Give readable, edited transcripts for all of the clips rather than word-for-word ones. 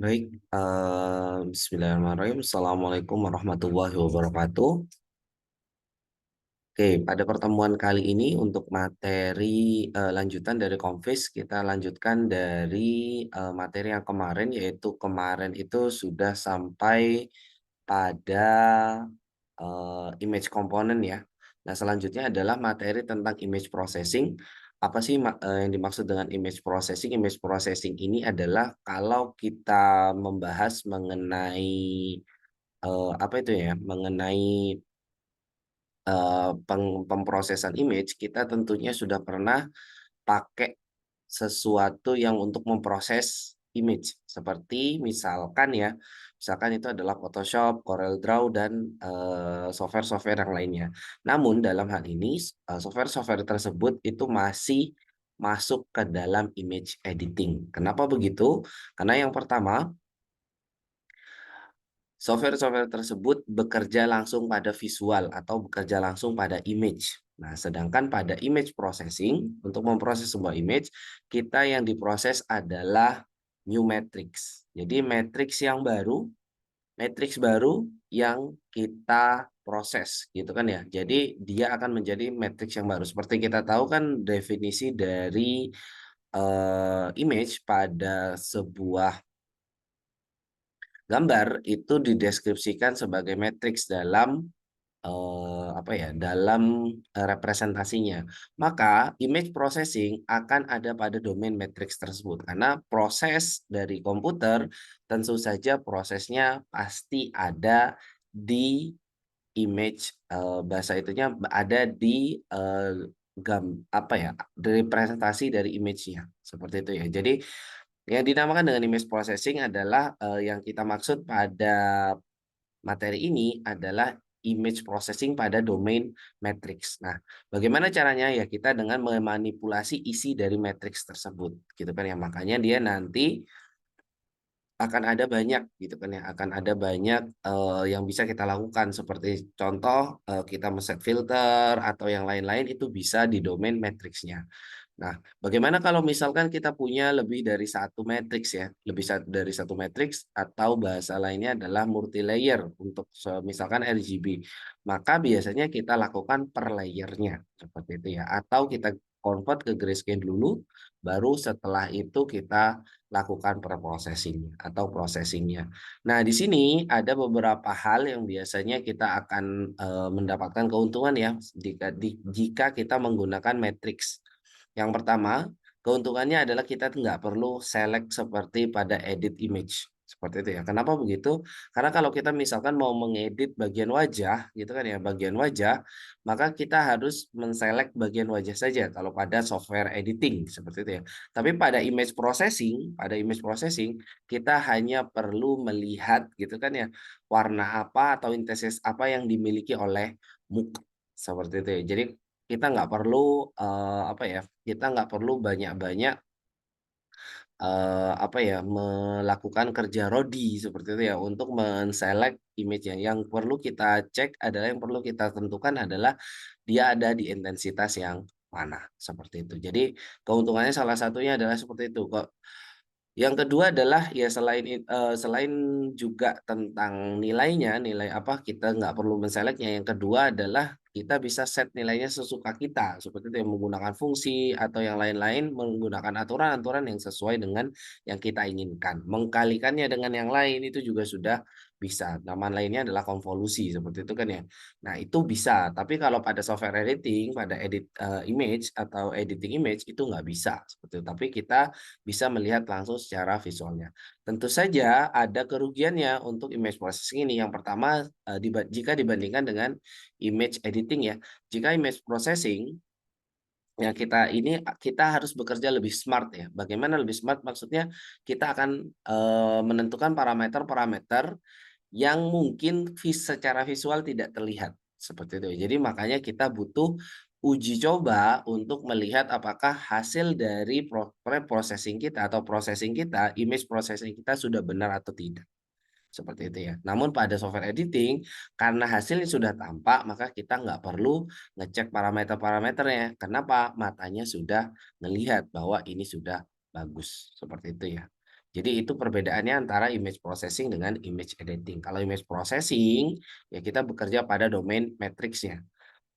Baik, bismillahirrahmanirrahim. Assalamualaikum warahmatullahi wabarakatuh. Oke, pada pertemuan kali ini untuk materi lanjutan dari Konfis, kita lanjutkan dari materi yang kemarin, yaitu kemarin itu sudah sampai pada image component ya. Nah, selanjutnya adalah materi tentang image processing. Apa sih yang dimaksud dengan image processing? Image processing ini adalah kalau kita membahas mengenai apa itu ya, mengenai pemrosesan image, kita tentunya sudah pernah pakai sesuatu yang untuk memproses image. Seperti misalkan ya, misalkan itu adalah Photoshop, CorelDRAW, dan software-software yang lainnya. Namun dalam hal ini, software-software tersebut itu masih masuk ke dalam image editing. Kenapa begitu? Karena yang pertama, software-software tersebut bekerja langsung pada visual atau bekerja langsung pada image. Nah, sedangkan pada image processing, untuk memproses sebuah image, kita yang diproses adalah new matrix. Jadi matrix baru yang kita proses gitu kan ya. Jadi dia akan menjadi matrix yang baru. Seperti kita tahu kan definisi dari image pada sebuah gambar itu dideskripsikan sebagai matriks dalam apa ya, dalam representasinya. Maka image processing akan ada pada domain matriks tersebut karena proses dari komputer tentu saja prosesnya pasti ada di image, bahasa itunya ada di apa ya, representasi dari image-nya, seperti itu ya. Jadi yang dinamakan dengan image processing adalah, yang kita maksud pada materi ini adalah image processing pada domain matrix. Nah, bagaimana caranya? Ya kita dengan memanipulasi isi dari matrix tersebut, gitu kan ya. Makanya dia nanti akan ada banyak gitu kan ya, akan ada banyak, yang bisa kita lakukan seperti contoh, kita men-set filter atau yang lain-lain itu bisa di domain matriksnya. Nah, bagaimana kalau misalkan kita punya lebih dari satu matriks ya, lebih dari satu matriks atau bahasa lainnya adalah multi-layer untuk misalkan RGB. Maka biasanya kita lakukan per layernya seperti itu ya, atau kita convert ke grayscale dulu, baru setelah itu kita lakukan pre-processing atau processing-nya. Nah, di sini ada beberapa hal yang biasanya kita akan mendapatkan keuntungan ya jika kita menggunakan matriks. Yang pertama, keuntungannya adalah kita nggak perlu select seperti pada edit image, seperti itu ya. Kenapa begitu? Karena kalau kita misalkan mau mengedit bagian wajah, gitu kan ya, bagian wajah, maka kita harus men-select bagian wajah saja kalau pada software editing, seperti itu ya. Tapi pada image processing, kita hanya perlu melihat gitu kan ya, warna apa atau intensitas apa yang dimiliki oleh muka, seperti itu ya. Jadi kita nggak perlu, apa ya, kita nggak perlu banyak-banyak, apa ya, melakukan kerja rodi seperti itu ya, untuk men-select image-nya. Yang perlu kita cek adalah yang perlu kita tentukan adalah dia ada di intensitas yang mana, seperti itu. Jadi keuntungannya salah satunya adalah seperti itu kok. Yang kedua adalah ya selain juga tentang nilainya, nilai apa, kita nggak perlu men-select-nya, yang kedua adalah kita bisa set nilainya sesuka kita, seperti itu ya, menggunakan fungsi atau yang lain-lain, menggunakan aturan-aturan yang sesuai dengan yang kita inginkan. Mengkalikannya dengan yang lain itu juga sudah bisa. Nama lainnya adalah konvolusi, seperti itu kan ya. Nah, itu bisa, tapi kalau pada software editing, pada image atau editing image itu nggak bisa, seperti itu. Tapi kita bisa melihat langsung secara visualnya. Tentu saja ada kerugiannya untuk image processing ini. Yang pertama, jika dibandingkan dengan image editing ya. Jika image processing, ya kita harus bekerja lebih smart ya. Bagaimana lebih smart? Maksudnya kita akan menentukan parameter-parameter yang mungkin secara visual tidak terlihat, seperti itu. Jadi makanya kita butuh uji coba untuk melihat apakah hasil dari pre-processing kita atau processing kita, image processing kita sudah benar atau tidak. Seperti itu ya. Namun pada software editing, karena hasilnya sudah tampak, maka kita nggak perlu ngecek parameter-parameternya. Kenapa? Matanya sudah melihat bahwa ini sudah bagus. Seperti itu ya. Jadi itu perbedaannya antara image processing dengan image editing. Kalau image processing, ya kita bekerja pada domain matriksnya.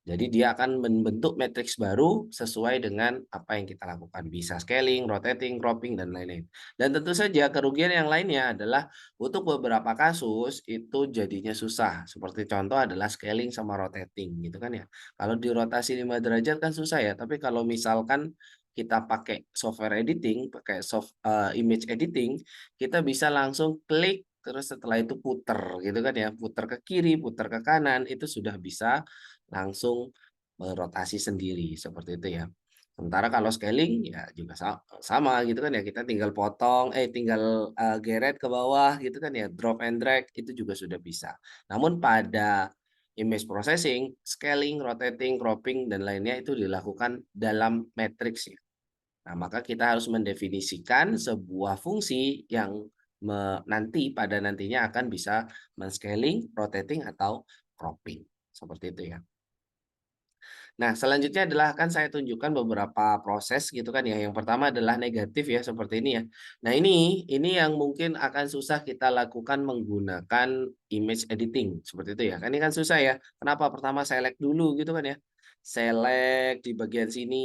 Jadi dia akan membentuk matriks baru sesuai dengan apa yang kita lakukan. Bisa scaling, rotating, cropping, dan lain-lain. Dan tentu saja kerugian yang lainnya adalah untuk beberapa kasus itu jadinya susah. Seperti contoh adalah scaling sama rotating gitu kan ya. Kalau di rotasi 5 derajat kan susah ya. Tapi kalau misalkan kita pakai software editing, pakai image editing, kita bisa langsung klik terus setelah itu puter gitu kan ya, puter ke kiri, puter ke kanan, itu sudah bisa langsung rotasi sendiri, seperti itu ya. Sementara kalau scaling ya juga sama gitu kan ya, kita tinggal tinggal, geret ke bawah gitu kan ya, drop and drag itu juga sudah bisa. Namun pada image processing, scaling, rotating, cropping, dan lainnya itu dilakukan dalam matriks ya. Nah, maka kita harus mendefinisikan sebuah fungsi yang pada nantinya akan bisa men-scaling, rotating, atau cropping, seperti itu ya. Nah, selanjutnya adalah akan saya tunjukkan beberapa proses gitu kan ya. Yang pertama adalah negatif ya, seperti ini ya. Nah, ini yang mungkin akan susah kita lakukan menggunakan image editing, seperti itu ya. Kan ini kan susah ya. Kenapa? Pertama select dulu gitu kan ya. Select di bagian sini,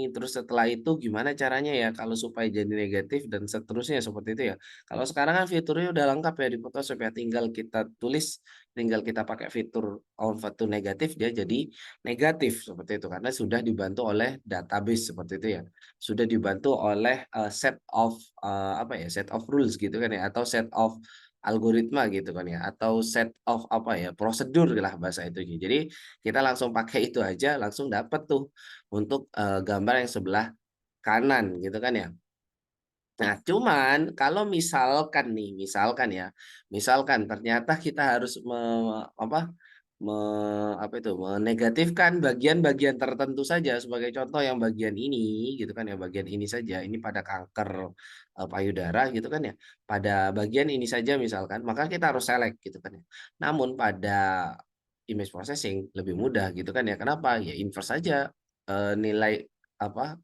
terus setelah itu gimana caranya ya kalau supaya jadi negatif dan seterusnya seperti itu ya. Kalau sekarang kan fiturnya udah lengkap ya di Photoshop ya, tinggal kita tulis, tinggal kita pakai fitur convert to negatif dia jadi negatif seperti itu karena sudah dibantu oleh database seperti itu ya. Sudah dibantu oleh, set of rules gitu kan ya atau set of algoritma gitu kan ya atau set of prosedur lah bahasa itunya. Jadi kita langsung pakai itu aja langsung dapat tuh untuk, gambar yang sebelah kanan gitu kan ya. Nah, cuman kalau misalkan nih, misalkan ternyata kita harus apa, me menegatifkan bagian-bagian tertentu saja, sebagai contoh yang bagian ini gitu kan ya, bagian ini saja, ini pada kanker, payudara gitu kan ya, pada bagian ini saja misalkan, maka kita harus select gitu kan ya. Namun pada image processing lebih mudah gitu kan ya, kenapa? Ya inverse saja, nilai apa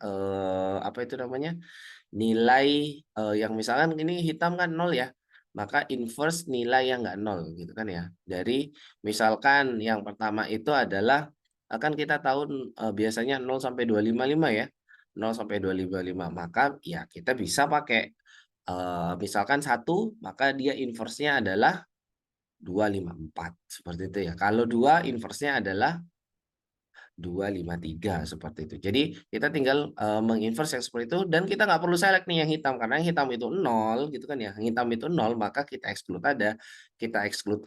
itu namanya, nilai, yang misalkan ini hitam kan nol ya, maka inverse nilai yang nggak nol gitu kan ya. Dari misalkan yang pertama itu adalah, kan kita tahu, biasanya 0 sampai 255 ya, 0 sampai 255 maka ya kita bisa pakai, misalkan 1 maka dia inverse-nya adalah 254 seperti itu ya. Kalau 2 inverse-nya adalah 253 seperti itu. Jadi kita tinggal, yang seperti itu dan kita nggak perlu select nih yang hitam, karena yang hitam itu nol gitu kan ya, yang hitam itu nol maka kita exclude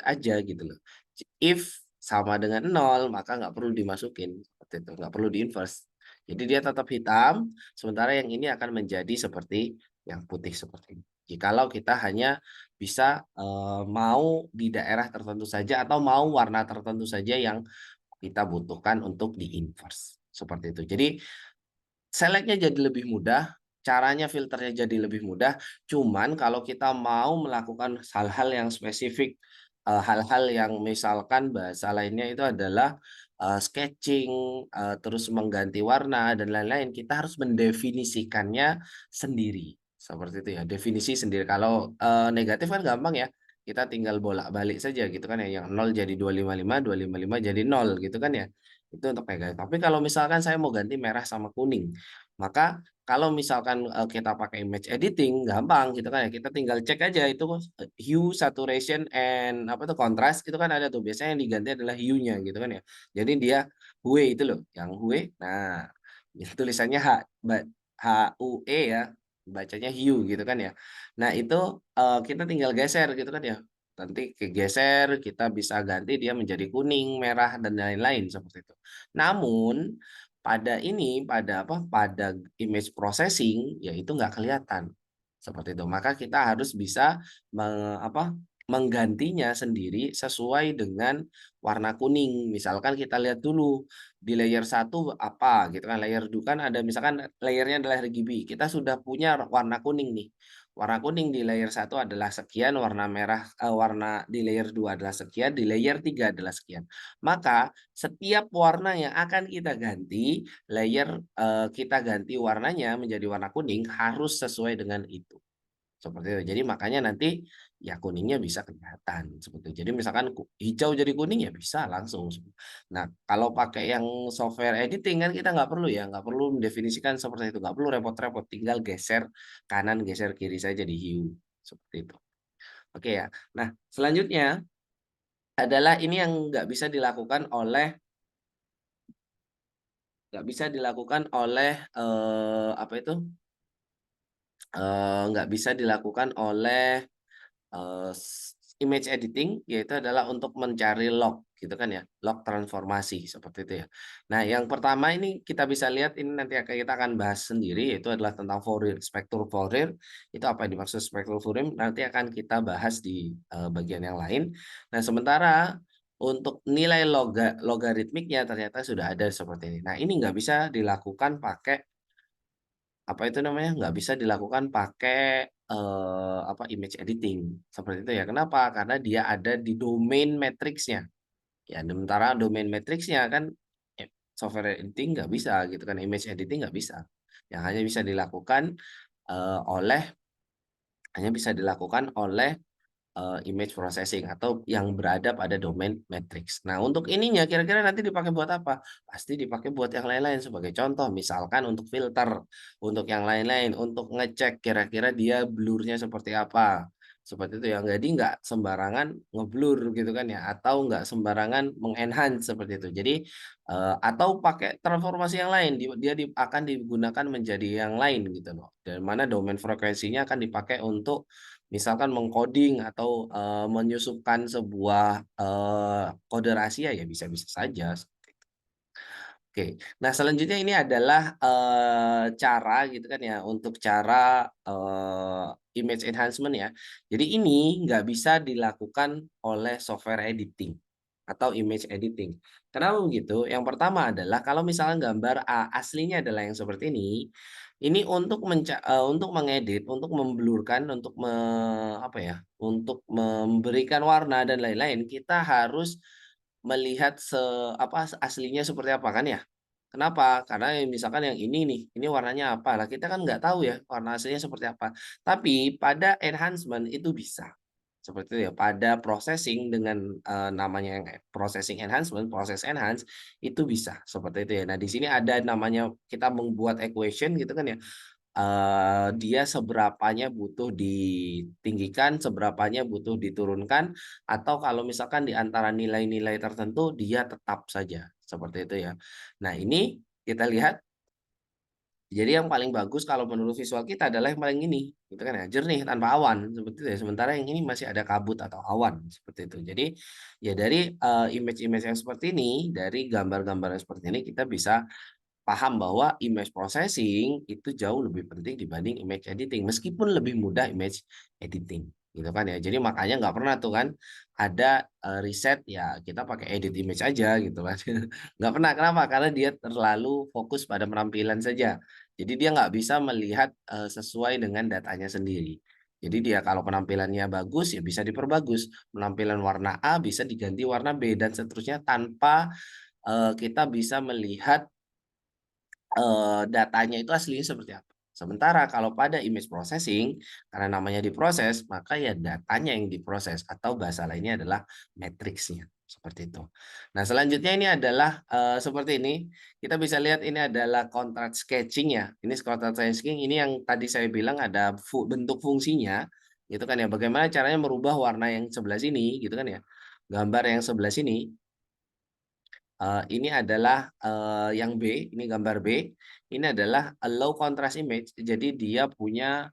aja gitu loh. If sama dengan nol maka nggak perlu dimasukin, seperti itu, nggak perlu di-inverse. Jadi dia tetap hitam, sementara yang ini akan menjadi seperti yang putih seperti ini. Jikalau kita hanya bisa, mau di daerah tertentu saja atau mau warna tertentu saja yang kita butuhkan untuk di-inverse, seperti itu. Jadi select jadi lebih mudah, caranya filternya jadi lebih mudah, cuman kalau kita mau melakukan hal-hal yang spesifik, hal-hal yang misalkan bahasa lainnya itu adalah, sketching, terus mengganti warna dan lain-lain, kita harus mendefinisikannya sendiri, seperti itu ya, definisi sendiri. Kalau, negatif kan gampang ya, kita tinggal bolak-balik saja gitu kan ya, yang nol jadi 255 jadi nol gitu kan ya. Itu untuk negatif. Tapi kalau misalkan saya mau ganti merah sama kuning, maka kalau misalkan, kita pakai image editing gampang gitu kan ya, kita tinggal cek aja itu, hue, saturation, and contrast itu kan ada tuh, biasanya yang diganti adalah hue-nya gitu kan ya. Jadi dia hue itu loh, yang hue, nah tulisannya H-U-E ya, bacanya hue gitu kan ya. Nah itu, kita tinggal geser gitu kan ya, nanti kegeser kita bisa ganti dia menjadi kuning, merah, dan lain-lain seperti itu. Namun pada image processing, ya itu nggak kelihatan, seperti itu. Maka kita harus bisa menggantinya sendiri sesuai dengan warna kuning. Misalkan kita lihat dulu di layer 1 apa gitu kan, layer 2 kan ada misalkan layernya adalah RGB, kita sudah punya warna kuning nih. Warna kuning di layer 1 adalah sekian, warna di layer 2 adalah sekian, di layer 3 adalah sekian. Maka setiap warna yang akan kita ganti, kita ganti warnanya menjadi warna kuning harus sesuai dengan itu. seperti itu. Jadi makanya nanti ya kuningnya bisa kelihatan seperti itu. Jadi misalkan hijau jadi kuning ya bisa langsung. Nah, kalau pakai yang software editing kan kita nggak perlu ya, nggak perlu mendefinisikan seperti itu, nggak perlu repot-repot, tinggal geser kanan, geser kiri saja di hue seperti itu. Oke ya. Nah, selanjutnya adalah ini yang nggak bisa dilakukan oleh apa itu, nggak bisa dilakukan oleh image editing, yaitu adalah untuk mencari log gitu kan ya, log transformasi seperti itu ya. Nah, yang pertama ini kita bisa lihat ini nanti kita akan bahas sendiri, yaitu adalah tentang Fourier, spektur Fourier. Itu apa yang dimaksud spektur Fourier nanti akan kita bahas di bagian yang lain. Nah, sementara untuk nilai logaritmiknya ternyata sudah ada seperti ini. Nah, ini nggak bisa dilakukan pakai apa itu namanya, nggak bisa dilakukan pakai, apa, image editing, seperti itu ya. Kenapa? Karena dia ada di domain matriksnya. Ya, sementara domain matriksnya kan, software editing nggak bisa gitu kan, image editing nggak bisa. Yang oleh hanya bisa dilakukan oleh image processing atau yang berada pada domain matrix. Nah, untuk ininya kira-kira nanti dipakai buat apa? Pasti dipakai buat yang lain-lain. Sebagai contoh, misalkan untuk filter, untuk yang lain-lain, untuk ngecek kira-kira dia blurnya seperti apa. Seperti itu ya. Jadi nggak sembarangan ngeblur gitu kan ya, atau nggak sembarangan mengenhance seperti itu. Jadi atau pakai transformasi yang lain, akan digunakan menjadi yang lain gitu loh. Dan mana domain frekuensinya akan dipakai untuk misalkan mengcoding atau, menyusupkan sebuah, kode rahasia ya bisa-bisa saja. Oke. Nah, selanjutnya ini adalah, cara gitu kan ya, untuk cara, image enhancement ya. Jadi ini nggak bisa dilakukan oleh software editing atau image editing. Kenapa begitu? Yang pertama adalah kalau misalnya gambar aslinya adalah yang seperti ini untuk mengedit, untuk memblurkan, apa ya, untuk memberikan warna dan lain-lain, kita harus melihat aslinya seperti apa kan ya? Kenapa? Karena misalkan yang ini nih, ini warnanya apa, lah kita kan nggak tahu ya warna aslinya seperti apa. Tapi pada enhancement itu bisa, seperti itu ya. Pada processing dengan, namanya yang processing enhancement, proses enhance, itu bisa, seperti itu ya. Nah, di sini ada namanya kita membuat equation gitu kan ya, dia seberapanya butuh ditinggikan, seberapanya butuh diturunkan, atau kalau misalkan di antara nilai-nilai tertentu dia tetap saja, seperti itu ya. Nah, ini kita lihat, jadi yang paling bagus kalau menurut visual kita adalah yang paling ini, gitu kan ya, jernih tanpa awan, seperti itu ya. Sementara yang ini masih ada kabut atau awan, seperti itu. Jadi, ya dari, image-image yang seperti ini, dari gambar-gambar yang seperti ini kita bisa paham bahwa image processing itu jauh lebih penting dibanding image editing, meskipun lebih mudah image editing, gitu kan ya. Jadi makanya nggak pernah tuh kan ada, riset ya kita pakai edit image aja gitu kan. Nggak pernah, kenapa? Karena dia terlalu fokus pada penampilan saja. Jadi dia nggak bisa melihat, sesuai dengan datanya sendiri. Jadi dia kalau penampilannya bagus ya bisa diperbagus, penampilan warna A bisa diganti warna B dan seterusnya tanpa, kita bisa melihat datanya itu aslinya seperti apa. Sementara kalau pada image processing, karena namanya diproses, maka ya datanya yang diproses atau bahasa lainnya adalah matriksnya, seperti itu. Nah, selanjutnya ini adalah, seperti ini, kita bisa lihat ini adalah contrast sketching ya. Ini contrast sketching ini yang tadi saya bilang ada bentuk fungsinya, gitu kan ya. Bagaimana caranya merubah warna yang sebelah sini, gitu kan ya. Gambar yang sebelah sini ini adalah, yang B, ini gambar B, ini adalah a low contrast image. Jadi dia punya,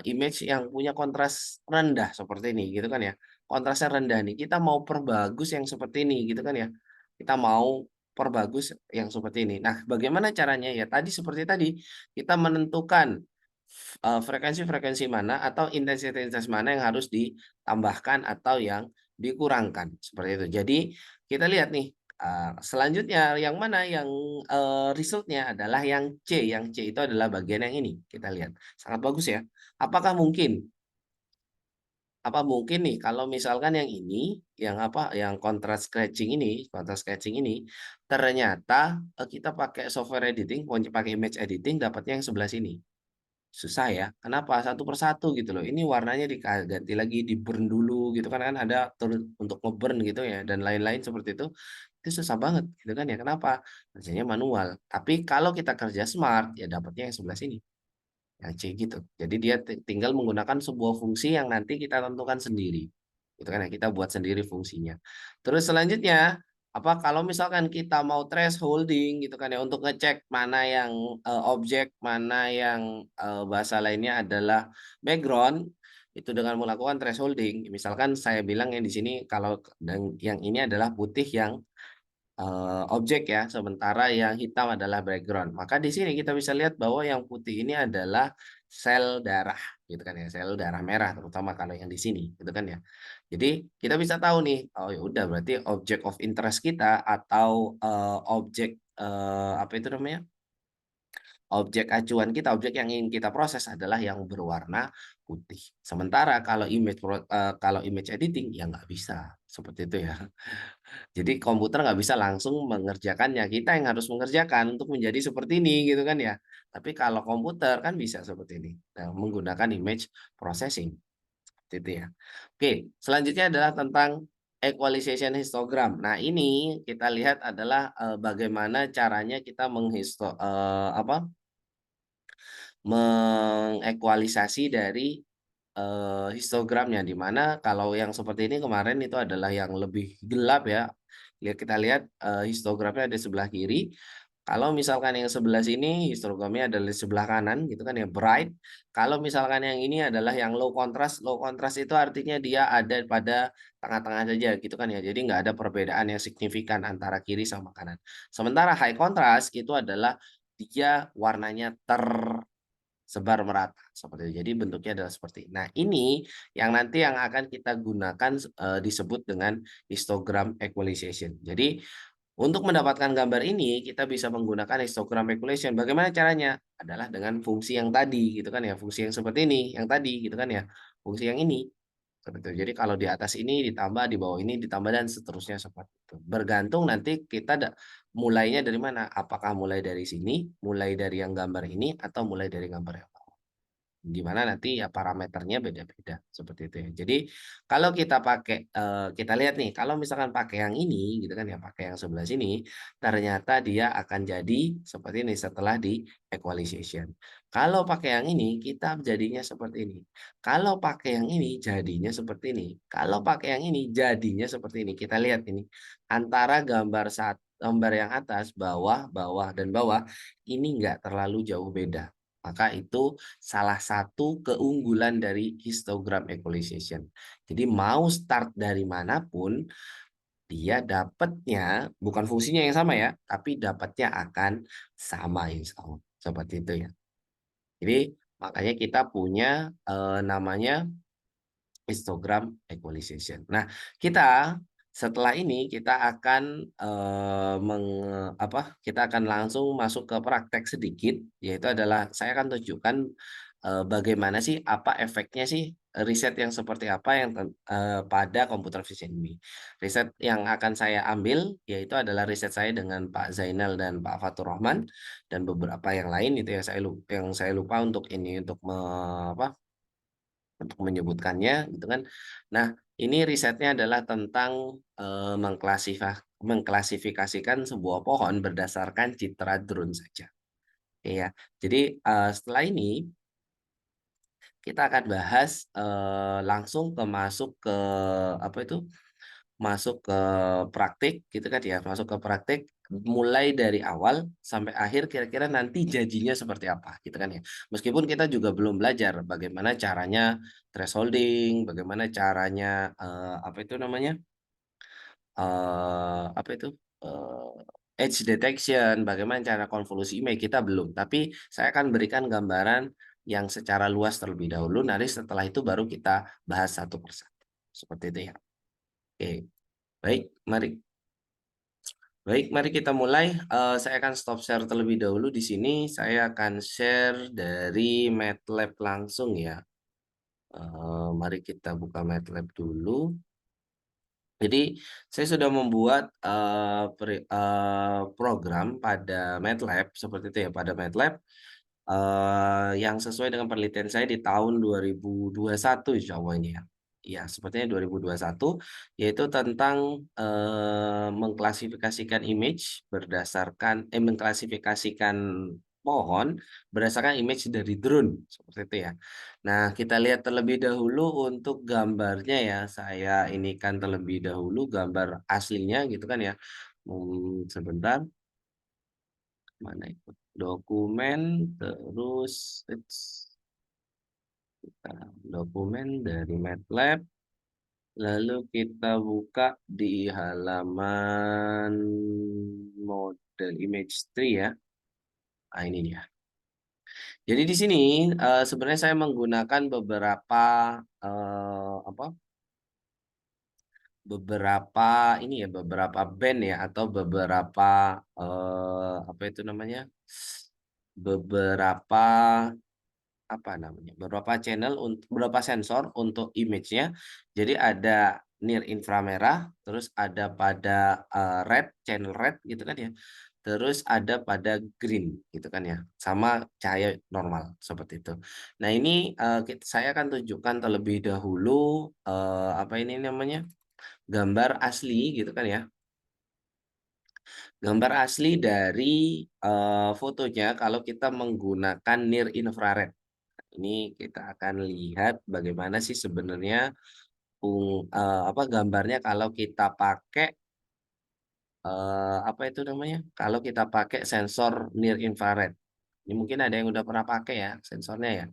image yang punya kontras rendah seperti ini gitu kan ya. Kontrasnya rendah nih, kita mau perbagus yang seperti ini gitu kan ya. Kita mau perbagus yang seperti ini. Nah, bagaimana caranya? Ya tadi seperti tadi, kita menentukan frekuensi-frekuensi mana atau intensitas mana yang harus ditambahkan atau yang dikurangkan, seperti itu. Jadi kita lihat nih, selanjutnya yang mana yang, result-nya adalah yang C itu adalah bagian yang ini, kita lihat. Sangat bagus ya. Apakah mungkin apa mungkin nih kalau misalkan yang ini, yang apa, yang contrast sketching ini, ternyata, kita pakai software editing, pakai image editing dapatnya yang sebelah sini. Susah ya, kenapa? Satu persatu gitu loh, ini warnanya ganti lagi, di-burn dulu gitu kan, ada untuk nge-burn gitu ya, dan lain-lain seperti itu susah banget gitu kan ya, kenapa? Kerjanya manual. Tapi kalau kita kerja smart, ya dapatnya yang sebelah sini, yang C gitu. Jadi dia tinggal menggunakan sebuah fungsi yang nanti kita tentukan sendiri. Gitu kan ya, kita buat sendiri fungsinya. Terus selanjutnya, apa kalau misalkan kita mau thresholding gitu kan ya untuk ngecek mana yang objek, mana yang bahasa lainnya adalah background, itu dengan melakukan thresholding. Misalkan saya bilang yang di sini kalau dan yang ini adalah putih yang objek ya, sementara yang hitam adalah background. Maka di sini kita bisa lihat bahwa yang putih ini adalah sel darah, gitu kan ya, sel darah merah terutama kalau yang di sini, gitu kan ya. Jadi kita bisa tahu nih, oh ya udah berarti object of interest kita atau objek apa itu namanya? Objek acuan kita, objek yang ingin kita proses adalah yang berwarna putih. Sementara kalau image editing ya nggak bisa seperti itu ya. Jadi komputer nggak bisa langsung mengerjakannya, kita yang harus mengerjakan untuk menjadi seperti ini gitu kan ya. Tapi kalau komputer kan bisa seperti ini, menggunakan image processing, seperti itu ya. Oke, selanjutnya adalah tentang equalization histogram. Nah ini kita lihat adalah, bagaimana caranya kita apa, mengekualisasi dari histogramnya, di mana kalau yang seperti ini kemarin itu adalah yang lebih gelap ya. Kita lihat, histogramnya ada sebelah kiri. Kalau misalkan yang sebelah sini histogramnya adalah di sebelah kanan gitu kan ya, bright. Kalau misalkan yang ini adalah yang low contrast itu artinya dia ada pada tengah-tengah saja gitu kan ya. Jadi nggak ada perbedaan yang signifikan antara kiri sama kanan. Sementara high contrast itu adalah dia warnanya sebar merata, seperti itu. Jadi bentuknya adalah seperti ini. Nah, ini yang nanti yang akan kita gunakan, disebut dengan histogram equalization. Jadi, untuk mendapatkan gambar ini, kita bisa menggunakan histogram equalization. Bagaimana caranya? Adalah dengan fungsi yang tadi, gitu kan ya, fungsi yang seperti ini, yang tadi, gitu kan ya, fungsi yang ini, seperti itu. Jadi kalau di atas ini ditambah, di bawah ini ditambah, dan seterusnya seperti itu. Bergantung nanti kita mulainya dari mana, apakah mulai dari sini, mulai dari yang gambar ini, atau mulai dari gambar yang di mana nanti ya parameternya beda-beda, seperti itu ya. Jadi kalau kita pakai, kita lihat nih, kalau misalkan pakai yang ini gitu kan ya, pakai yang sebelah sini, ternyata dia akan jadi seperti ini setelah di equalization. Kalau pakai yang ini, kita jadinya seperti ini. Kalau pakai yang ini, jadinya seperti ini. Kalau pakai yang ini, jadinya seperti ini. Kita lihat ini, antara gambar yang atas, bawah, bawah, dan bawah, ini nggak terlalu jauh beda. Maka itu salah satu keunggulan dari histogram equalization. Jadi mau start dari manapun, dia dapatnya bukan fungsinya yang sama ya, tapi dapatnya akan sama insya Allah. Seperti itu ya. Jadi makanya kita punya namanya histogram equalization. Nah, kita setelah ini kita akan kita akan langsung masuk ke praktek sedikit, yaitu adalah saya akan tunjukkan bagaimana sih, apa efeknya sih riset yang seperti apa yang pada computer vision ini. Riset yang akan saya ambil yaitu adalah riset saya dengan Pak Zainal dan Pak Fatur Rahman dan beberapa yang lain itu yang saya lupa untuk ini untuk untuk menyebutkannya gitu kan. Nah, ini risetnya adalah tentang, mengklasifikasikan sebuah pohon berdasarkan citra drone saja. Iya. Jadi, setelah ini kita akan bahas, langsung masuk ke apa itu, masuk ke praktik gitu kan ya, masuk ke praktik mulai dari awal sampai akhir kira-kira nanti janjinya seperti apa gitu kan ya. Meskipun kita juga belum belajar bagaimana caranya thresholding, bagaimana caranya, apa itu namanya, apa itu, edge detection, bagaimana cara konvolusi image kita belum. Tapi saya akan berikan gambaran yang secara luas terlebih dahulu, nanti setelah itu baru kita bahas satu persatu. Seperti itu ya. Oke, baik mari. Baik, mari kita mulai. Saya akan stop share terlebih dahulu di sini. Saya akan share dari MATLAB langsung ya. Mari kita buka MATLAB dulu. Jadi saya sudah membuat program pada MATLAB seperti itu ya, pada MATLAB. yang sesuai dengan penelitian saya di tahun 2021 insya Allah ini ya. Iya, sepertinya 2021, yaitu tentang, mengklasifikasikan image mengklasifikasikan pohon berdasarkan image dari drone, seperti itu ya. Nah, kita lihat terlebih dahulu untuk gambarnya ya, saya ini kan terlebih dahulu gambar aslinya gitu kan ya. Sebentar. Mana itu? Dokumen, terus dokumen dari MATLAB, lalu kita buka di halaman model image tree ya. Nah, ini dia. Jadi di sini sebenarnya saya menggunakan beberapa apa? Beberapa ini ya, beberapa band ya atau beberapa apa itu namanya? Beberapa apa namanya, beberapa channel untuk beberapa sensor untuk image-nya. Jadi ada near inframerah, terus ada pada, red, channel red gitu kan ya, terus ada pada green gitu kan ya, sama cahaya normal seperti itu. Nah ini, saya akan tunjukkan terlebih dahulu, apa ini namanya, gambar asli gitu kan ya, gambar asli dari, fotonya kalau kita menggunakan near infrared. Ini kita akan lihat bagaimana sih sebenarnya apa, gambarnya kalau kita pakai, apa itu namanya, kalau kita pakai sensor near infrared. Ini mungkin ada yang udah pernah pakai ya sensornya ya.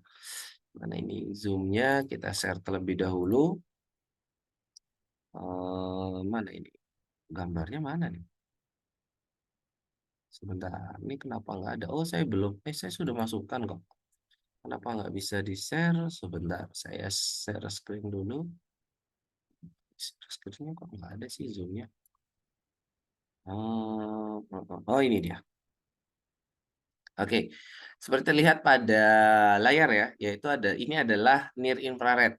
Mana ini zoom-nya, kita share terlebih dahulu, mana ini, gambarnya mana nih? Sebentar, ini kenapa nggak ada? Oh saya belum, saya sudah masukkan kok. Kenapa nggak bisa di-share? Sebentar, saya share screen dulu. Share screen-nya kok nggak ada sih zoom-nya. Oh ini dia. Oke, seperti terlihat pada layar ya, yaitu ini adalah near infrared.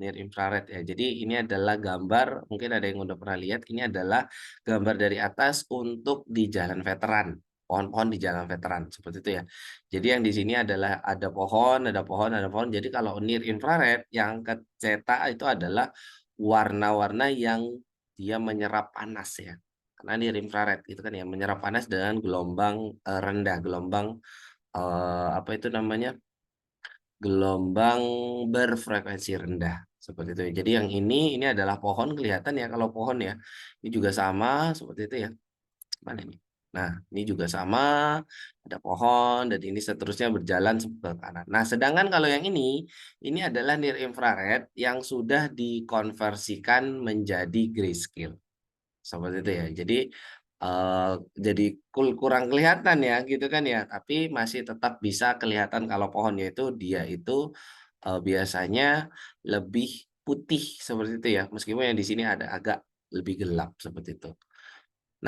Near infrared ya. Jadi ini adalah gambar, mungkin ada yang udah pernah lihat, ini adalah gambar dari atas untuk di jalan veteran. Pohon-pohon di jalan veteran, seperti itu ya. Jadi yang di sini adalah ada pohon, ada pohon, ada pohon. Jadi kalau near infrared yang kecetak itu adalah warna-warna yang dia menyerap panas ya. Karena near infrared gitu kan ya, menyerap panas dengan gelombang rendah, gelombang apa itu namanya, gelombang berfrekuensi rendah, seperti itu ya. Jadi yang ini adalah pohon kelihatan ya kalau pohon ya. Ini juga sama seperti itu ya. Mana ini? Nah, ini juga sama, ada pohon dan ini seterusnya berjalan ke kanan. Nah, sedangkan kalau yang ini adalah near infrared yang sudah dikonversikan menjadi grayscale. Seperti itu ya. Jadi kurang kelihatan ya gitu kan ya, tapi masih tetap bisa kelihatan kalau pohonnya itu dia itu, biasanya lebih putih seperti itu ya, meskipun yang di sini ada agak lebih gelap seperti itu.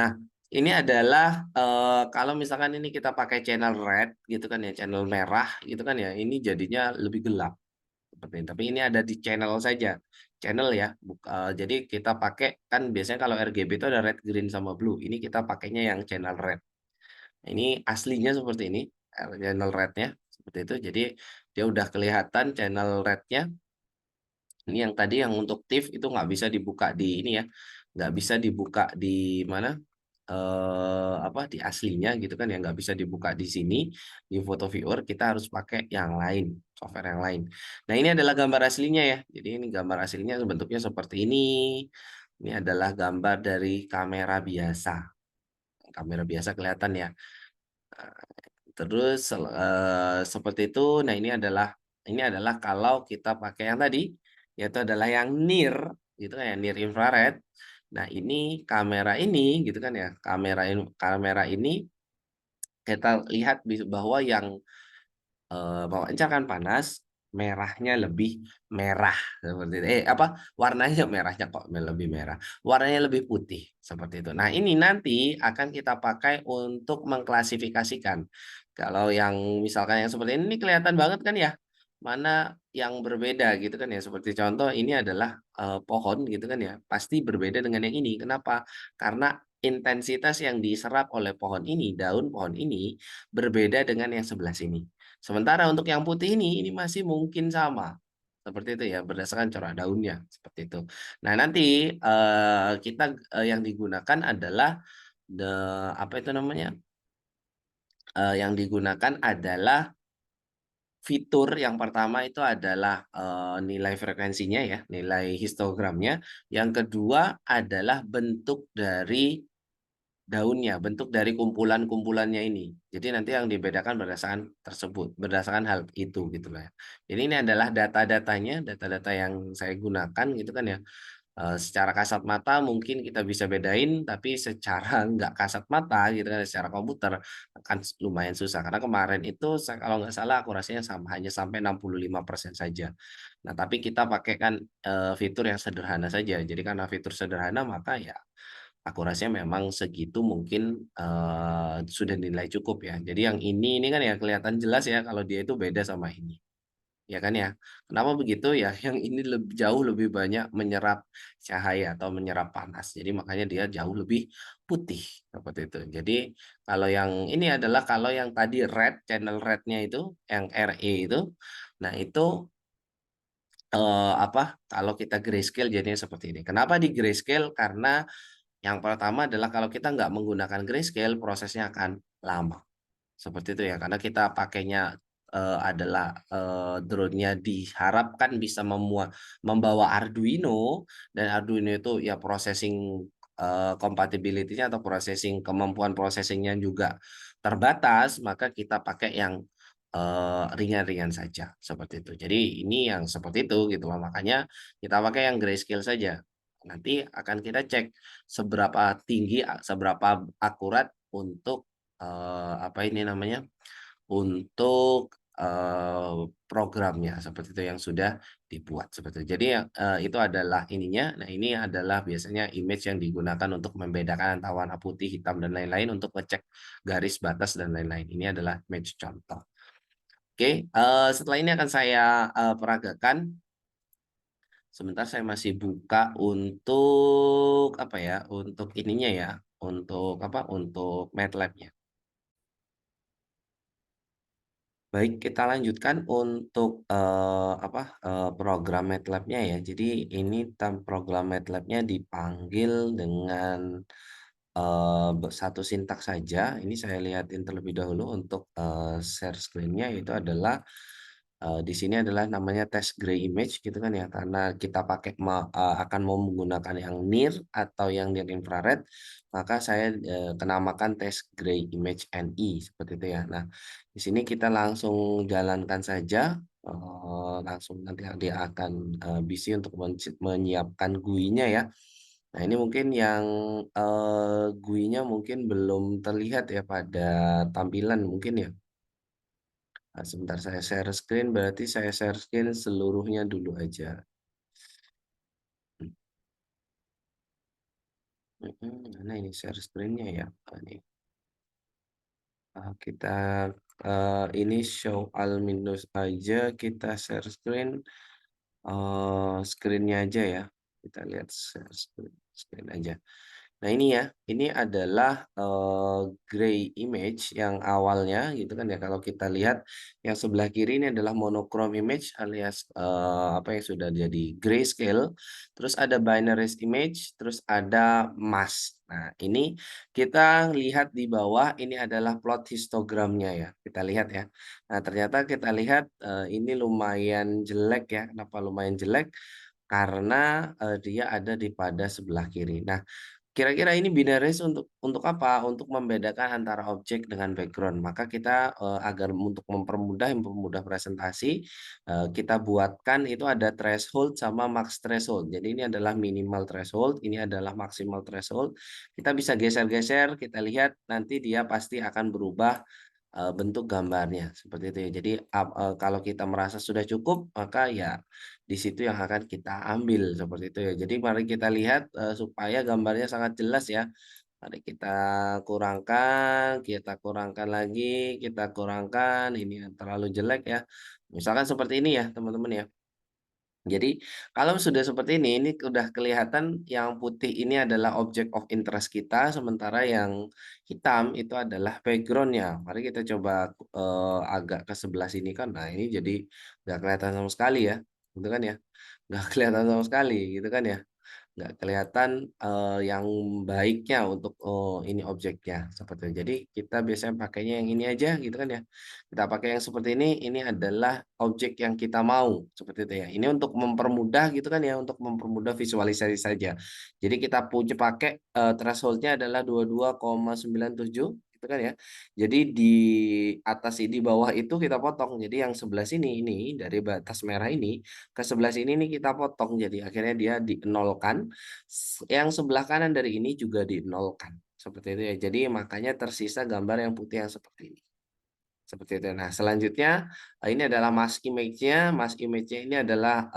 Nah, ini adalah, kalau misalkan ini kita pakai channel red gitu kan ya, channel merah gitu kan ya, ini jadinya lebih gelap. Seperti ini, tapi ini ada di channel saja, channel ya, jadi kita pakai kan biasanya kalau RGB itu ada red, green, sama blue, ini kita pakainya yang channel red. Nah, ini aslinya seperti ini, channel rednya seperti itu, jadi dia udah kelihatan channel rednya. Ini yang tadi yang untuk TIFF itu nggak bisa dibuka di ini ya, nggak bisa dibuka di mana, apa, di aslinya gitu kan ya, nggak bisa dibuka di sini, di foto viewer, kita harus pakai yang lain, software yang lain. Nah, ini adalah gambar aslinya ya. Jadi ini gambar aslinya bentuknya seperti ini. Ini adalah gambar dari kamera biasa. Kamera biasa kelihatan ya. Terus seperti itu. Nah, ini adalah kalau kita pakai yang tadi, yaitu adalah yang near, gitu kan ya, near infrared. Nah, ini kamera ini, gitu kan ya, kamera ini kita lihat bahwa yang memancarkan panas, merahnya lebih merah seperti itu. Apa, warnanya merahnya kok lebih merah, warnanya lebih putih, seperti itu. Nah, ini nanti akan kita pakai untuk mengklasifikasikan. Kalau yang misalkan yang seperti ini kelihatan banget kan ya, mana yang berbeda gitu kan ya. Seperti contoh ini adalah, pohon gitu kan ya, pasti berbeda dengan yang ini. Kenapa? Karena intensitas yang diserap oleh pohon ini, daun pohon ini, berbeda dengan yang sebelah sini. Sementara untuk yang putih ini masih mungkin sama. Seperti itu ya, berdasarkan corak daunnya, seperti itu. Nah, nanti, kita, yang digunakan adalah apa itu namanya, yang digunakan adalah fitur yang pertama itu adalah, nilai frekuensinya ya, nilai histogramnya. Yang kedua adalah bentuk dari daunnya, bentuk dari kumpulan-kumpulannya ini. Jadi nanti yang dibedakan berdasarkan tersebut, berdasarkan hal itu gitu lah ya. Jadi ini adalah data-datanya, data-data yang saya gunakan gitu kan ya. Secara kasat mata mungkin kita bisa bedain, tapi secara nggak kasat mata gitu kan, secara komputer akan lumayan susah. Karena kemarin itu kalau nggak salah akurasinya hanya sampai 65% saja. Nah, tapi kita pakai kan, fitur yang sederhana saja. Jadi karena fitur sederhana maka ya akurasinya memang segitu mungkin, sudah nilai cukup ya. Jadi yang ini kan ya kelihatan jelas ya kalau dia itu beda sama ini. Ya kan ya. Kenapa begitu? Ya yang ini jauh lebih banyak menyerap cahaya atau menyerap panas. Jadi makanya dia jauh lebih putih, seperti itu. Jadi kalau yang ini adalah kalau yang tadi red, channel rednya itu, yang RE itu, nah itu, kalau kita grayscale jadinya seperti ini. Kenapa di grayscale? Karena yang pertama adalah kalau kita nggak menggunakan grayscale, prosesnya akan lama. Seperti itu ya, karena kita pakainya, adalah, drone-nya diharapkan bisa membawa Arduino, dan Arduino itu ya processing, compatibility-nya atau kemampuan processing-nya juga terbatas, maka kita pakai yang, ringan-ringan saja, seperti itu. Jadi ini yang seperti itu gitu loh, makanya kita pakai yang grayscale saja. Nanti akan kita cek seberapa tinggi, seberapa akurat untuk, apa ini namanya, untuk, programnya, seperti itu yang sudah dibuat, seperti itu. Jadi yang, itu adalah ininya, nah ini adalah biasanya image yang digunakan untuk membedakan antara warna putih, hitam, dan lain-lain untuk ngecek garis batas dan lain-lain. Ini adalah image contoh. Oke, setelah ini akan saya, peragakan. Sebentar saya masih buka untuk, apa ya, untuk ininya ya, untuk apa, untuk MATLAB-nya. Baik, kita lanjutkan untuk, program MATLAB-nya ya. Jadi ini program MATLAB-nya dipanggil dengan, satu sintaks saja. Ini saya lihatin terlebih dahulu untuk, share screen-nya, itu adalah, di sini adalah namanya test gray image gitu kan ya, karena kita akan mau menggunakan yang near atau yang near infrared, maka saya, kenamakan test gray image NI, seperti itu ya. Nah, di sini kita langsung jalankan saja, langsung nanti dia akan, busy untuk menyiapkan GUI-nya ya. Nah, ini mungkin yang, GUI-nya mungkin belum terlihat ya pada tampilan mungkin ya? Nah, sebentar saya share screen, berarti saya share screen seluruhnya dulu aja. Mana ini share screen-nya ya? Ini, kita, ini show all minus aja, kita share screen, screen-nya aja ya. Kita lihat share screen aja. Nah ini ya, ini adalah, gray image yang awalnya gitu kan ya, kalau kita lihat yang sebelah kiri ini adalah monochrome image alias, apa yang sudah jadi grayscale, terus ada binary image, terus ada mask. Nah ini kita lihat di bawah ini adalah plot histogramnya ya, kita lihat ya. Nah ternyata kita lihat, ini lumayan jelek ya, kenapa lumayan jelek? Karena, dia ada di pada sebelah kiri. Nah, kira-kira ini binaris untuk apa? Untuk membedakan antara objek dengan background. Maka kita, agar untuk mempermudah presentasi, kita buatkan itu ada threshold sama max threshold. Jadi ini adalah minimal threshold, ini adalah maksimal threshold. Kita bisa geser-geser, kita lihat nanti dia pasti akan berubah, bentuk gambarnya, seperti itu ya. Jadi, kalau kita merasa sudah cukup, maka ya di situ yang akan kita ambil, seperti itu ya. Jadi mari kita lihat, supaya gambarnya sangat jelas ya. Mari kita kurangkan lagi, kita kurangkan, ini yang terlalu jelek ya. Misalkan seperti ini ya teman-teman ya. Jadi kalau sudah seperti ini udah kelihatan yang putih ini adalah object of interest kita, sementara yang hitam itu adalah background-nya. Mari kita coba, agak ke sebelah sini kan, nah ini jadi nggak kelihatan sama sekali ya, gitu kan ya. Nggak kelihatan sama sekali, gitu kan ya. Nggak kelihatan, yang baiknya untuk, ini objeknya, seperti itu. Jadi kita biasanya pakainya yang ini aja gitu kan ya. Kita pakai yang seperti ini adalah objek yang kita mau, seperti itu ya. Ini untuk mempermudah gitu kan ya, untuk mempermudah visualisasi saja. Jadi kita pakai, threshold-nya adalah 22,97 gitu kan ya. Jadi di atas di bawah itu kita potong. Jadi yang sebelah sini ini, dari batas merah ini, ke sebelah sini nih kita potong, jadi akhirnya dia dinolkan, yang sebelah kanan dari ini juga dinolkan, seperti itu ya. Jadi makanya tersisa gambar yang putih yang seperti ini, seperti itu. Nah selanjutnya, ini adalah mask image-nya ini adalah,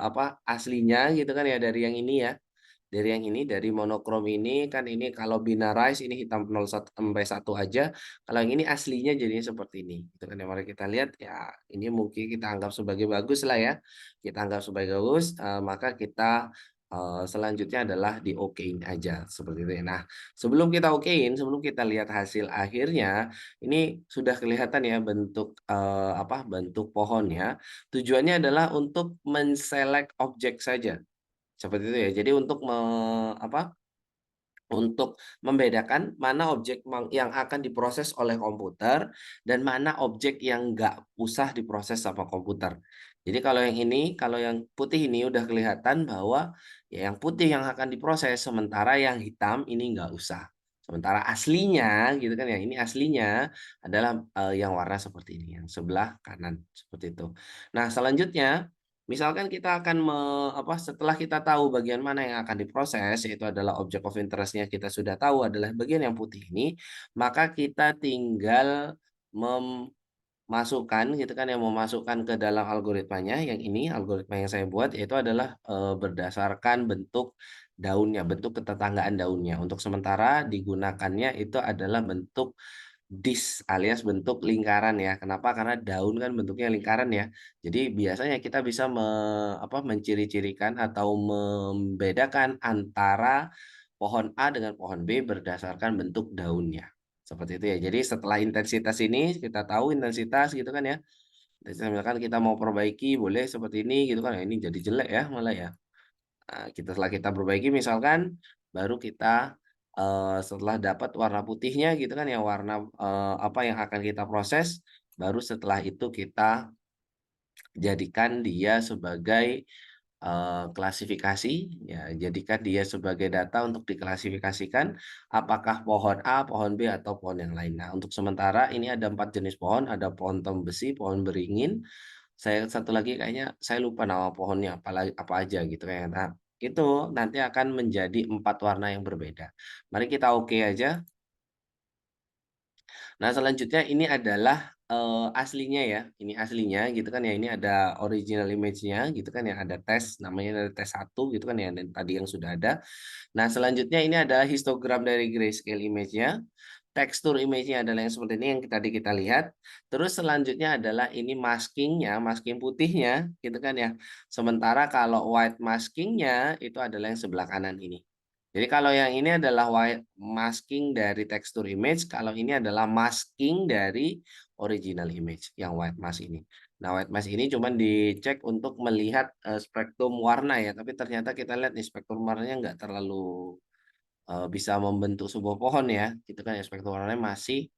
apa, aslinya gitu kan ya dari yang ini ya. Dari yang ini, dari monokrom ini, kan ini kalau binarize ini hitam 0 sampai 1 aja, kalau yang ini aslinya jadinya seperti ini, gitu kan ya. Mari kita lihat, ya ini mungkin kita anggap sebagai bagus lah ya, kita anggap sebagai bagus, maka kita, selanjutnya adalah di-okein aja, seperti itu ya. Nah, sebelum kita okein, sebelum kita lihat hasil akhirnya, ini sudah kelihatan ya bentuk, apa, bentuk pohonnya, tujuannya adalah untuk objek saja. Seperti itu ya. Jadi untuk apa, untuk membedakan mana objek yang akan diproses oleh komputer dan mana objek yang nggak usah diproses sama komputer. Jadi kalau yang putih ini udah kelihatan bahwa ya yang putih yang akan diproses, sementara yang hitam ini nggak usah. Sementara aslinya gitu kan ya, ini aslinya adalah, yang warna seperti ini, yang sebelah kanan, seperti itu. Nah selanjutnya misalkan kita akan apa, setelah kita tahu bagian mana yang akan diproses, yaitu adalah object of interest-nya kita sudah tahu adalah bagian yang putih ini, maka kita tinggal memasukkan gitu kan ya, memasukkan ke dalam algoritmanya yang ini, algoritma yang saya buat yaitu adalah, berdasarkan bentuk daunnya, bentuk ketetanggaan daunnya. Untuk sementara digunakannya itu adalah bentuk disk alias bentuk lingkaran ya. Kenapa? Karena daun kan bentuknya lingkaran ya. Jadi biasanya kita bisa apa, menciri-cirikan atau membedakan antara pohon A dengan pohon B berdasarkan bentuk daunnya. Seperti itu ya. Jadi setelah intensitas ini kita tahu intensitas gitu kan ya. Intensitas misalkan kita mau perbaiki boleh seperti ini gitu kan. Nah, ini jadi jelek ya malah ya. Nah, setelah kita perbaiki misalkan, baru kita, setelah dapat warna putihnya gitu kan ya, warna, apa yang akan kita proses, baru setelah itu kita jadikan dia sebagai, klasifikasi, ya jadikan dia sebagai data untuk diklasifikasikan apakah pohon A, pohon B, atau pohon yang lain. Nah, untuk sementara ini ada 4 jenis pohon, ada pohon tembesi, pohon beringin, satu lagi kayaknya saya lupa nama pohonnya apa aja gitu ya. Nah, itu nanti akan menjadi 4 warna yang berbeda. Mari kita oke aja. Nah, selanjutnya ini adalah, aslinya ya, ini aslinya gitu kan ya, ini ada original image-nya gitu kan ya, ada tes namanya ada tes 1 gitu kan ya, dan tadi yang sudah ada. Nah, selanjutnya ini adalah histogram dari grayscale image-nya. Tekstur image-nya adalah yang seperti ini yang tadi kita lihat. Terus selanjutnya adalah ini masking-nya, masking putihnya gitu kan ya. Sementara kalau white masking-nya itu adalah yang sebelah kanan ini. Jadi kalau yang ini adalah white masking dari tekstur image, kalau ini adalah masking dari original image yang white mask ini. Nah, white mask ini cuman dicek untuk melihat, spektrum warna ya, tapi ternyata kita lihat nih spektrum warnanya nggak terlalu bisa membentuk sebuah pohon ya, gitu kan ya, spektrum warnanya masih,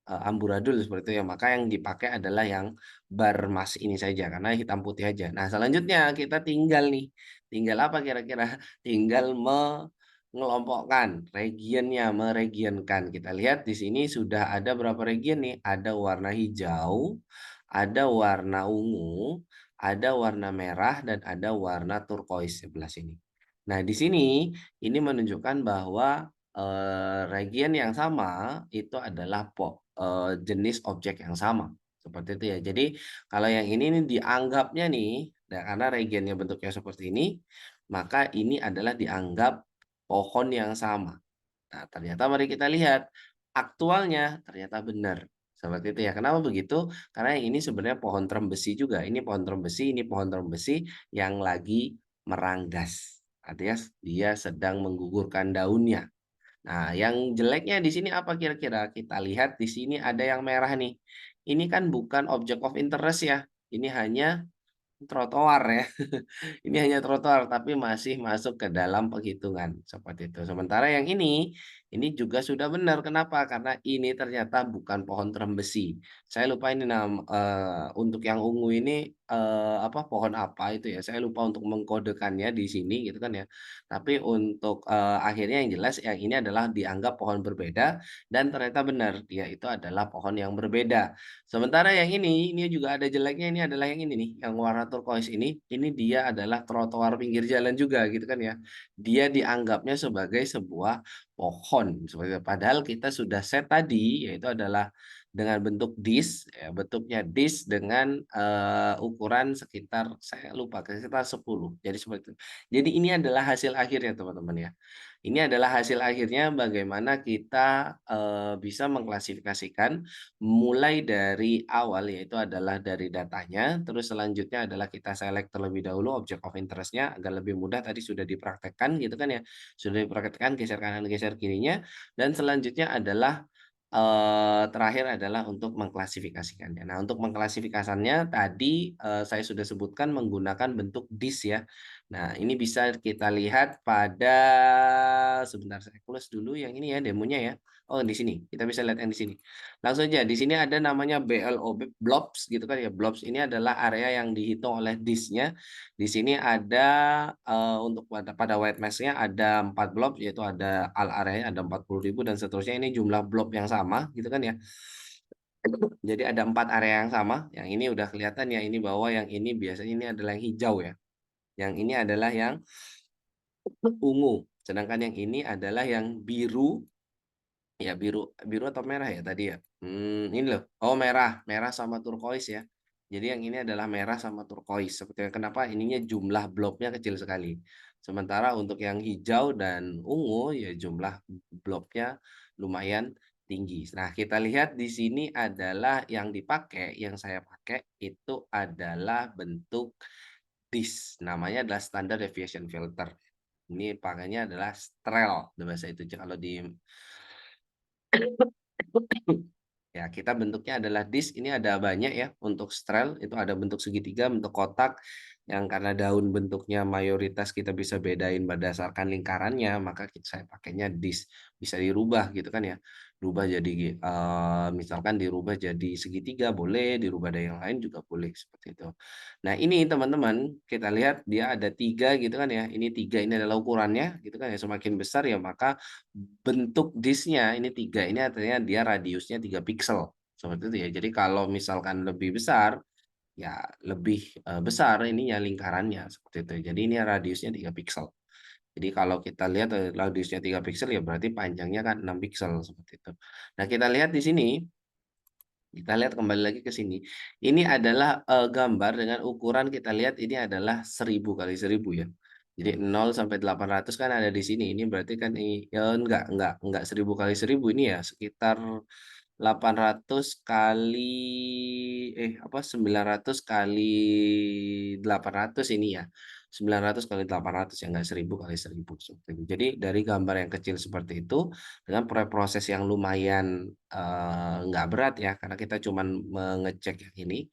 amburadul seperti itu ya, maka yang dipakai adalah yang bar mas ini saja, karena hitam putih aja. Nah, selanjutnya kita tinggal nih, tinggal apa kira-kira? Tinggal mengelompokkan regionnya, meregionkan. Kita lihat di sini sudah ada berapa region nih, ada warna hijau, ada warna ungu, ada warna merah, dan ada warna turquoise sebelah sini. Nah, di sini ini menunjukkan bahwa, region yang sama itu adalah jenis objek yang sama, seperti itu ya. Jadi kalau yang ini nih dianggapnya nih, nah karena regionnya bentuknya seperti ini, maka ini adalah dianggap pohon yang sama. Nah, ternyata mari kita lihat, aktualnya ternyata benar, Seperti itu ya. Kenapa begitu? Karena yang ini sebenarnya pohon trembesi juga. Ini pohon trembesi, ini pohon trembesi yang lagi meranggas. Artinya dia sedang menggugurkan daunnya. Nah, yang jeleknya di sini apa kira-kira? Kita lihat di sini ada yang merah nih. Ini kan bukan object of interest ya. Ini hanya trotoar ya. Ini hanya trotoar tapi masih masuk ke dalam penghitungan, seperti itu. Sementara yang ini juga sudah benar. Kenapa? Karena ini ternyata bukan pohon trembesi. Saya lupa ini untuk yang ungu ini, apa, pohon apa itu ya, saya lupa untuk mengkodekannya di sini gitu kan ya. Tapi untuk, akhirnya yang jelas yang ini adalah dianggap pohon berbeda dan ternyata benar, dia itu adalah pohon yang berbeda. Sementara yang ini juga ada jeleknya, ini adalah yang ini nih, yang warna turquoise ini dia adalah trotoar pinggir jalan juga gitu kan ya. Dia dianggapnya sebagai sebuah pohon, seperti itu. Padahal kita sudah set tadi, yaitu adalah dengan bentuk disk, ya, bentuknya disk dengan, ukuran sekitar saya lupa, sekitar 10, jadi seperti itu. Jadi ini adalah hasil akhirnya teman-teman ya. Ini adalah hasil akhirnya bagaimana kita, bisa mengklasifikasikan mulai dari awal, yaitu adalah dari datanya, terus selanjutnya adalah kita select terlebih dahulu object of interest-nya agar lebih mudah tadi sudah dipraktekkan gitu kan ya, sudah dipraktekkan geser kanan geser kirinya, dan selanjutnya adalah, terakhir adalah untuk mengklasifikasikannya. Nah, untuk mengklasifikasikannya tadi, saya sudah sebutkan menggunakan bentuk disk ya. Nah, ini bisa kita lihat pada sebentar saya close dulu yang ini ya demonya ya. Oh, di sini, kita bisa lihat yang di sini. Langsung aja, di sini ada namanya BLOB, blobs gitu kan ya. Blobs ini adalah area yang dihitung oleh disknya. Di sini ada untuk pada white mask-nya ada 4 blob, yaitu ada all area ada 40.000 dan seterusnya. Ini jumlah blob yang sama gitu kan ya. Jadi ada 4 area yang sama. Yang ini udah kelihatan ya, ini bahwa yang ini biasanya ini adalah yang hijau ya. Yang ini adalah yang ungu. Sedangkan yang ini adalah yang biru. Ya biru biru atau merah ya tadi ya? Ini loh, oh merah, merah sama turquoise ya. Jadi yang ini adalah merah sama turquoise, seperti kenapa ininya jumlah blobnya kecil sekali. Sementara untuk yang hijau dan ungu, ya jumlah blobnya lumayan tinggi. Nah, kita lihat di sini adalah yang dipakai, yang saya pakai itu adalah bentuk DIS, namanya adalah Standard Deviation Filter. Ini pakainya adalah STREL, bahasa itu kalau di ya, kita bentuknya adalah disk, ini ada banyak ya untuk strail, itu ada bentuk segitiga, bentuk kotak, yang karena daun bentuknya mayoritas kita bisa bedain berdasarkan lingkarannya, maka saya pakainya disk. Bisa dirubah gitu kan ya, rubah jadi, misalkan dirubah jadi segitiga boleh, dirubah dari yang lain juga boleh, seperti itu. Nah ini teman-teman, kita lihat dia ada 3 gitu kan ya, ini 3 ini adalah ukurannya gitu kan ya, semakin besar ya maka bentuk disknya ini 3 ini artinya dia radiusnya 3 piksel, seperti itu ya. Jadi kalau misalkan lebih besar, ya lebih, besar ininya lingkarannya, seperti itu. Jadi ini radiusnya 3 piksel. Jadi kalau kita lihat, radiusnya 3 piksel ya berarti panjangnya kan 6 piksel, seperti itu. Nah kita lihat di sini, kita lihat kembali lagi ke sini. Ini adalah, gambar dengan ukuran kita lihat ini adalah 1000 kali 1000 ya. Jadi 0 sampai 800 kan ada di sini. Ini berarti kan enggak 1000 kali 1000 ini ya sekitar 800 kali 900 kali 800 ini ya. 900 kali 800 ya, enggak 1000 kali 1000 seperti itu. Jadi dari gambar yang kecil seperti itu dengan proses yang lumayan, nggak berat ya, karena kita cuman mengecek yang ini,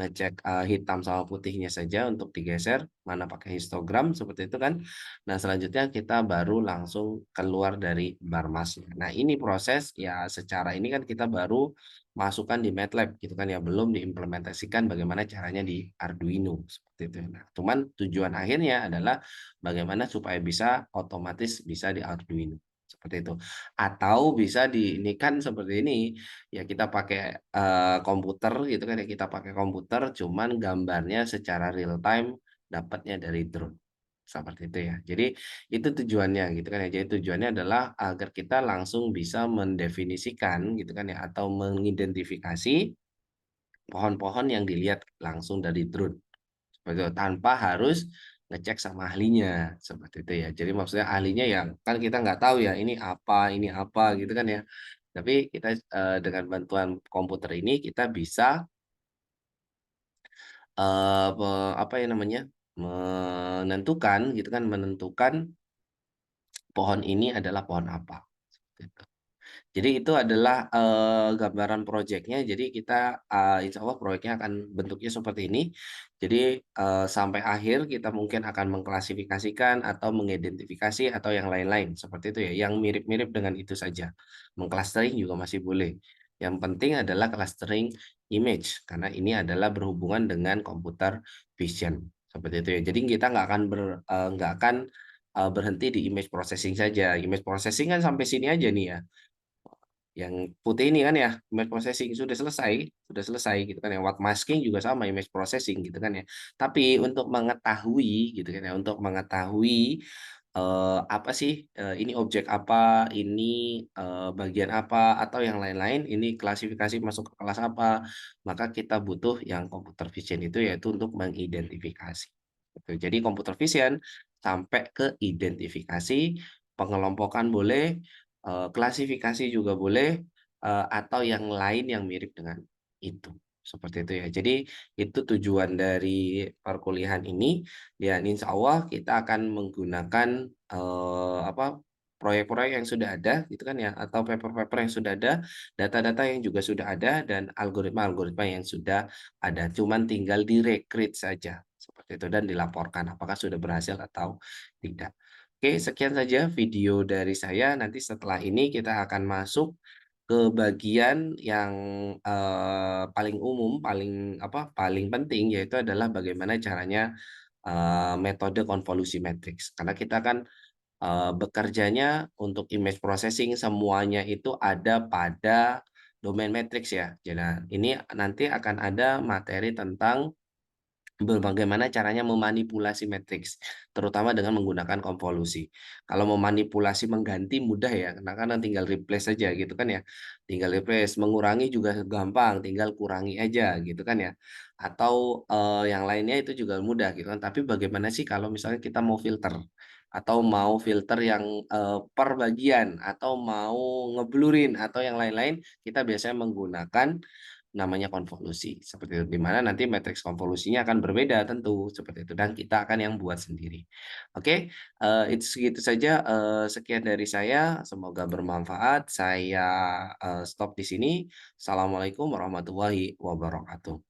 ngecek, hitam sama putihnya saja untuk digeser, mana pakai histogram seperti itu kan. Nah, selanjutnya kita baru langsung keluar dari barmasnya. Nah, ini proses ya secara ini kan kita baru masukkan di MATLAB gitu kan ya, belum diimplementasikan bagaimana caranya di Arduino seperti itu. Nah, cuman tujuan akhirnya adalah bagaimana supaya bisa otomatis bisa di Arduino seperti itu. Atau bisa di ini kan seperti ini, ya kita pakai, komputer gitu kan ya, kita pakai komputer cuman gambarnya secara real time dapatnya dari drone. Seperti itu ya. Jadi itu tujuannya gitu kan ya. Jadi tujuannya adalah agar kita langsung bisa mendefinisikan gitu kan ya atau mengidentifikasi pohon-pohon yang dilihat langsung dari drone. Seperti itu, tanpa harus ngecek sama ahlinya, seperti itu ya. Jadi maksudnya ahlinya yang kan kita nggak tahu ya ini apa gitu kan ya. Tapi kita, dengan bantuan komputer ini kita bisa, apa ya namanya, menentukan gitu kan, menentukan pohon ini adalah pohon apa, gitu. Jadi itu adalah, gambaran proyeknya. Jadi kita, insya Allah proyeknya akan bentuknya seperti ini. Jadi, sampai akhir kita mungkin akan mengklasifikasikan atau mengidentifikasi atau yang lain-lain, seperti itu ya, yang mirip-mirip dengan itu saja. Meng-clustering juga masih boleh. Yang penting adalah clustering image, karena ini adalah berhubungan dengan computer vision, seperti itu ya. Jadi kita nggak akan, berhenti di image processing saja. Image processing kan sampai sini aja nih ya. Yang putih ini kan ya, image processing sudah selesai gitu kan ya, white masking juga sama image processing gitu kan ya. Tapi untuk mengetahui gitu kan ya, untuk mengetahui, apa sih, ini objek apa, ini, bagian apa, atau yang lain-lain, ini klasifikasi masuk ke kelas apa, maka kita butuh yang computer vision itu yaitu untuk mengidentifikasi, gitu. Jadi computer vision sampai ke identifikasi, pengelompokan boleh, klasifikasi juga boleh, atau yang lain yang mirip dengan itu, seperti itu ya. Jadi itu tujuan dari perkuliahan ini, dan insya Allah kita akan menggunakan, apa, proyek-proyek yang sudah ada gitu kan ya, atau paper-paper yang sudah ada, data-data yang juga sudah ada, dan algoritma-algoritma yang sudah ada. Cuman tinggal direkrut saja, seperti itu, dan dilaporkan apakah sudah berhasil atau tidak. Oke, sekian saja video dari saya. Nanti setelah ini kita akan masuk ke bagian yang, paling umum, paling apa, paling penting, yaitu adalah bagaimana caranya, metode konvolusi matriks. Karena kita kan, bekerjanya untuk image processing semuanya itu ada pada domain matriks ya. Jadi ini nanti akan ada materi tentang bagaimana caranya memanipulasi matriks, terutama dengan menggunakan konvolusi. Kalau memanipulasi mengganti mudah ya, karena tinggal replace saja gitu kan ya. Tinggal replace, mengurangi juga gampang, tinggal kurangi aja gitu kan ya. Atau, yang lainnya itu juga mudah gitu kan. Tapi bagaimana sih kalau misalnya kita mau filter, atau mau filter yang, per bagian, atau mau ngeblurin, atau yang lain-lain, kita biasanya menggunakan namanya konvolusi, seperti itu. Di mana nanti matriks konvolusinya akan berbeda tentu, seperti itu, dan kita akan yang buat sendiri. Oke, itu segitu saja, sekian dari saya, semoga bermanfaat. Saya, stop di sini. Assalamualaikum warahmatullahi wabarakatuh.